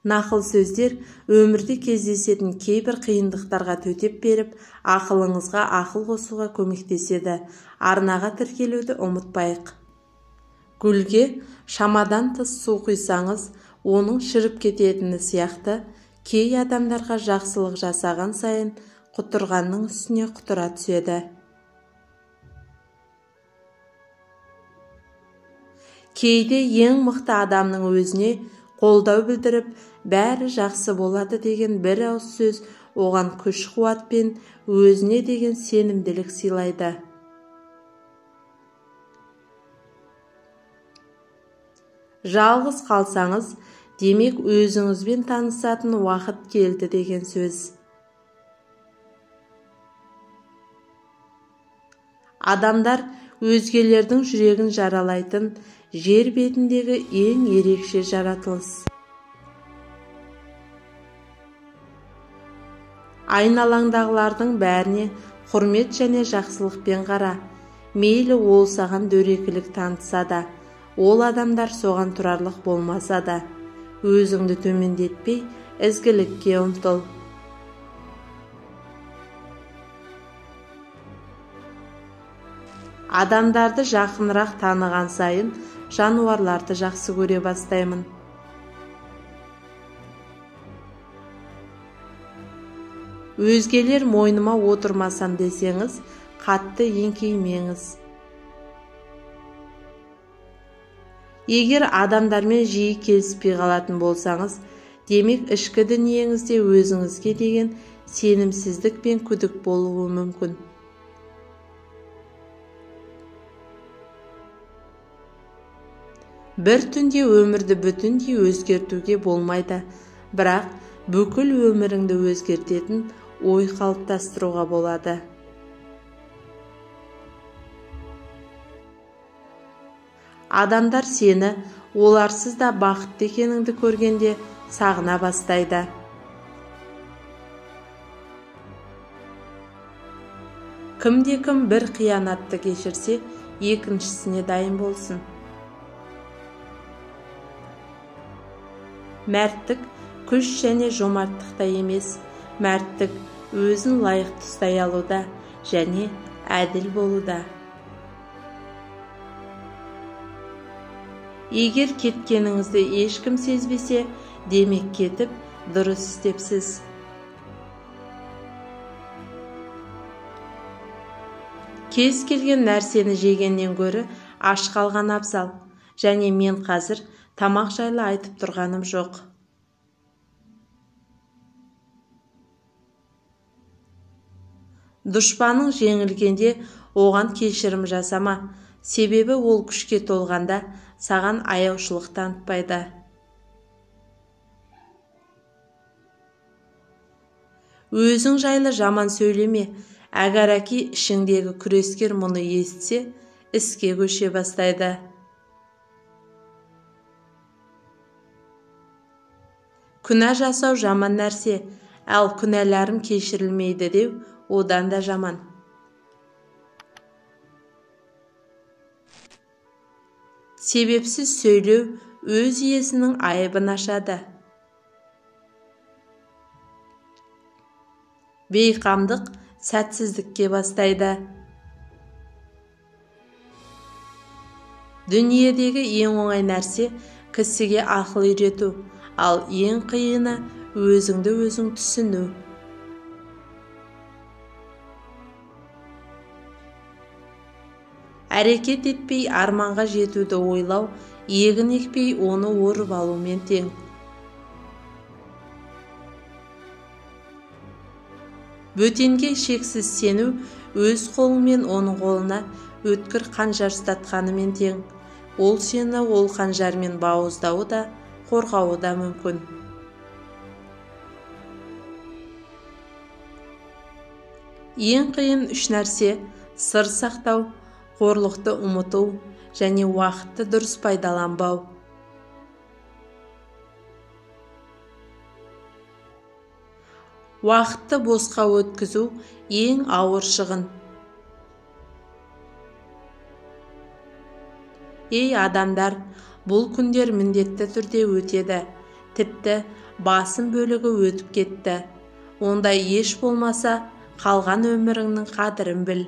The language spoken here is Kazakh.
Нақыл сөздер өмірде кездесетін кейбір қиындықтарға төтеп беріп, ақылыңызға ақыл қосуға көмектеседі. Арнаға тіркелуді ұмытпайық. Гүлге шамадан тыс су құйсаңыз, оның шіріп кететіні сияқты, кей адамдарға жақсылық жасаған сайын құтырғанның үстіне құтыра түседі. Кейде ең мықты адамның өзіне қолдау білдіріп, бәрі жақсы болады деген бір ауыз сөз оған күш-қуат пен өзіне деген сенімділік сыйлайды. Жалғыз қалсаңыз, демек өзіңізбен танысатын уақыт келді деген сөз. Адамдар өзгелердің жүрегін жаралайтын жер бетіндегі ең ерекше жаратылыс. Айналаңдағылардың бәріне құрмет және жақсылықпен қара. Мейлі ол саған дөрекілік танытса да, ол адамдар соған тұрарлық болмаса да, өзіңді төмендетпей, ізгілікке ұмтыл. Адамдарды жақынырақ таныған сайын, жануарларды жақсы көре бастаймын. Өзгелер мойныма отырмасам десеңіз, қатты еңкеймеңіз. Егер адамдармен жиі келіспей қалатын болсаңыз, демек ішкі дүниеңізде өзіңізге деген сенімсіздік пен күдік болуы мүмкін. Бір түнде өмірді бүтіндей өзгертуге болмайды, бірақ бүкіл өміріңді өзгертетін ой қалыптастыруға болады. Адамдар сені оларсыз да бақытты екеніңді көргенде сағына бастайды. Кімде-кім бір қиянатты кешірсе, екіншісіне дайын болсын. Мәрттік күш және жомарттықта емес, мәрттік өзін лайықты ұстай алуда және әділ болуда. Егер кеткеніңізді ешкім сезбесе, демек кетіп, дұрыс істепсіз. Кез келген нәрсені жегеннен гөрі аш қалған абзал, және мен қазір тамақ жайлы айтып тұрғаным жоқ. Дұшпаның жеңілгенде оған кешірім жасама, себебі ол күшке толғанда саған аяушылық танытпайды. Өзің жайлы жаман сөйлеме, әгәрәки ішіңдегі күрескер мұны естісе, іске көше бастайды. Күнә жасау жаман нәрсе, ал күнәларым кешірілмейді деу одан да жаман. Себепсіз сөйлеу өз иесінің айыбын ашады. Бейқамдық сәтсіздікке бастайды. Дүниедегі ең оңай нәрсе кісіге ақыл үйрету, ал ең қиыны өзіңді өзің түсіну. Әрекет етпей арманға жетуді ойлау, егін екпей оны орып алумен тең. Бөтенге шексіз сену, өз қолыңмен оның қолына өткір қанжар ұстатқанымен тең. Ол сені ол қанжармен бауыздауы да, қорғауы да мүмкін. Ең қиын үш нәрсе: сыр сақтау, қорлықты ұмыту және уақытты дұрыс пайдаланбау. Уақытты босқа өткізу ең ауыр шығын. Ей адамдар, бұл күндер міндетті түрде өтеді. тіпті басым бөлігі өтіп кетті. Ондай еш болмаса қалған өміріңнің қадірін біл.